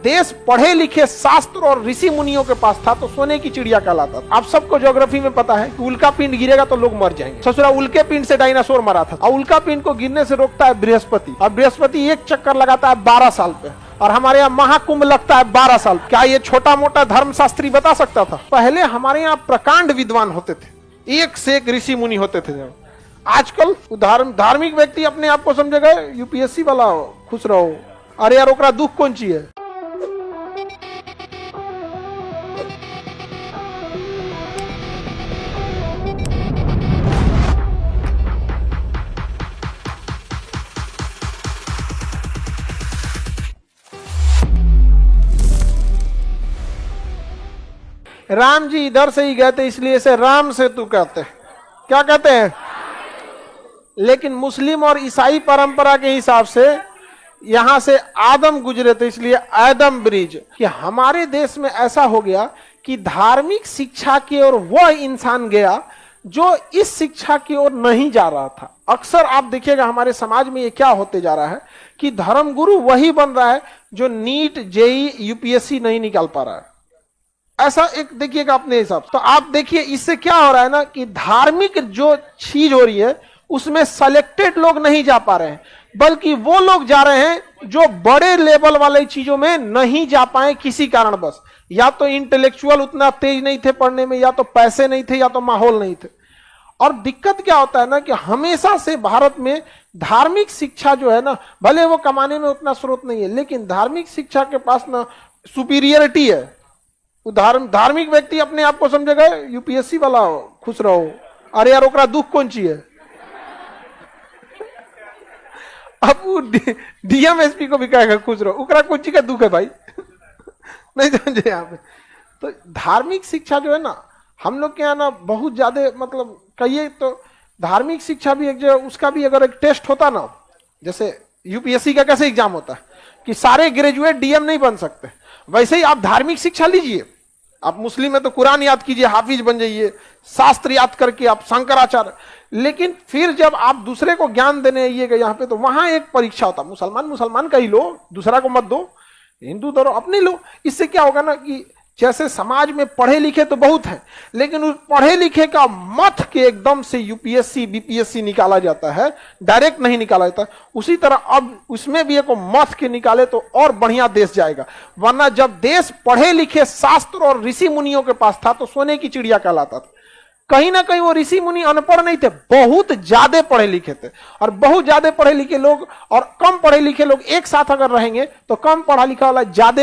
देश पढ़े लिखे शास्त्र और ऋषि मुनियों के पास था तो सोने की चिड़िया कहलाता था। आप सबको ज्योग्राफी में पता है कि उल्का पिंड गिरेगा तो लोग मर जाएंगे। ससुरा उल्के पिंड से डायनासोर मरा था और उल्का पिंड को गिरने से रोकता है बृहस्पति, और बृहस्पति एक चक्कर लगाता है 12 साल पे, और हमारे यहाँ महाकुंभ लगता है 12 साल। क्या ये छोटा मोटा धर्मशास्त्री बता सकता था? पहले हमारे यहाँ प्रकांड विद्वान होते थे, एक से एक ऋषि मुनि होते थे। आजकल धार्मिक व्यक्ति अपने आप को समझेगा यूपीएससी वाला खुश रहो, अरे यार ओकरा दुख कौन ची है। राम जी इधर से ही गए थे इसलिए इसे राम सेतु कहते हैं। क्या कहते हैं? लेकिन मुस्लिम और ईसाई परंपरा के हिसाब से यहां से आदम गुजरे थे इसलिए आदम ब्रिज। कि हमारे देश में ऐसा हो गया कि धार्मिक शिक्षा की ओर वह इंसान गया जो इस शिक्षा की ओर नहीं जा रहा था। अक्सर आप देखिएगा हमारे समाज में ये क्या होते जा रहा है कि धर्मगुरु वही बन रहा है जो नीट जेई यूपीएससी नहीं निकाल पा रहा है। ऐसा एक देखिएगा अपने हिसाब से। तो आप देखिए इससे क्या हो रहा है ना कि धार्मिक जो चीज हो रही है उसमें सेलेक्टेड लोग नहीं जा पा रहे हैं, बल्कि वो लोग जा रहे हैं जो बड़े लेवल वाले चीजों में नहीं जा पाए किसी कारणवश। या तो इंटेलेक्चुअल उतना तेज नहीं थे पढ़ने में, या तो पैसे नहीं थे, या तो माहौल नहीं थे। और दिक्कत क्या होता है ना कि हमेशा से भारत में धार्मिक शिक्षा जो है ना, भले वो कमाने में उतना स्रोत नहीं है, लेकिन धार्मिक शिक्षा के पास ना सुपीरियरिटी है। धार्मिक व्यक्ति अपने आप को समझेगा यूपीएससी वाला खुश रहो, अरे यार ओकरा दुख कौन ची है। अब वो डीएम एसपी को भी कहेगा खुश रहो, ओकरा कौन ची का दुख है भाई। नहीं समझे यहाँ पे। तो धार्मिक शिक्षा जो है ना हम लोग के यहाँ ना बहुत ज्यादा, मतलब कहिए तो धार्मिक शिक्षा भी एक जो उसका भी अगर एक टेस्ट होता ना, जैसे यूपीएससी का कैसे एग्जाम होता है कि सारे ग्रेजुएट डीएम नहीं बन सकते, वैसे ही आप धार्मिक शिक्षा लीजिए। आप मुस्लिम है तो कुरान याद कीजिए, हाफिज बन जाइए, शास्त्र याद करके आप शंकराचार्य। लेकिन फिर जब आप दूसरे को ज्ञान देने आइएगा यहाँ पे तो वहां एक परीक्षा होता। मुसलमान का ही लो, दूसरा को मत दो, हिंदू धरो अपने लो। इससे क्या होगा ना कि जैसे समाज में पढ़े लिखे तो बहुत हैं, लेकिन उस पढ़े लिखे का मत के एकदम से यूपीएससी बीपीएससी निकाला जाता है, डायरेक्ट नहीं निकाला जाता। उसी तरह अब उसमें भी एक मत के निकाले तो और बढ़िया देश जाएगा। वरना जब देश पढ़े लिखे शास्त्र और ऋषि मुनियों के पास था तो सोने की चिड़िया कहलाता था। कहीं ना कहीं वो ऋषि मुनि अनपढ़ नहीं थे, बहुत ज्यादा पढ़े लिखे थे। और बहुत ज्यादा पढ़े लिखे लोग और कम पढ़े लिखे लोग एक साथ अगर रहेंगे तो कम पढ़ा लिखा वाला ज्यादा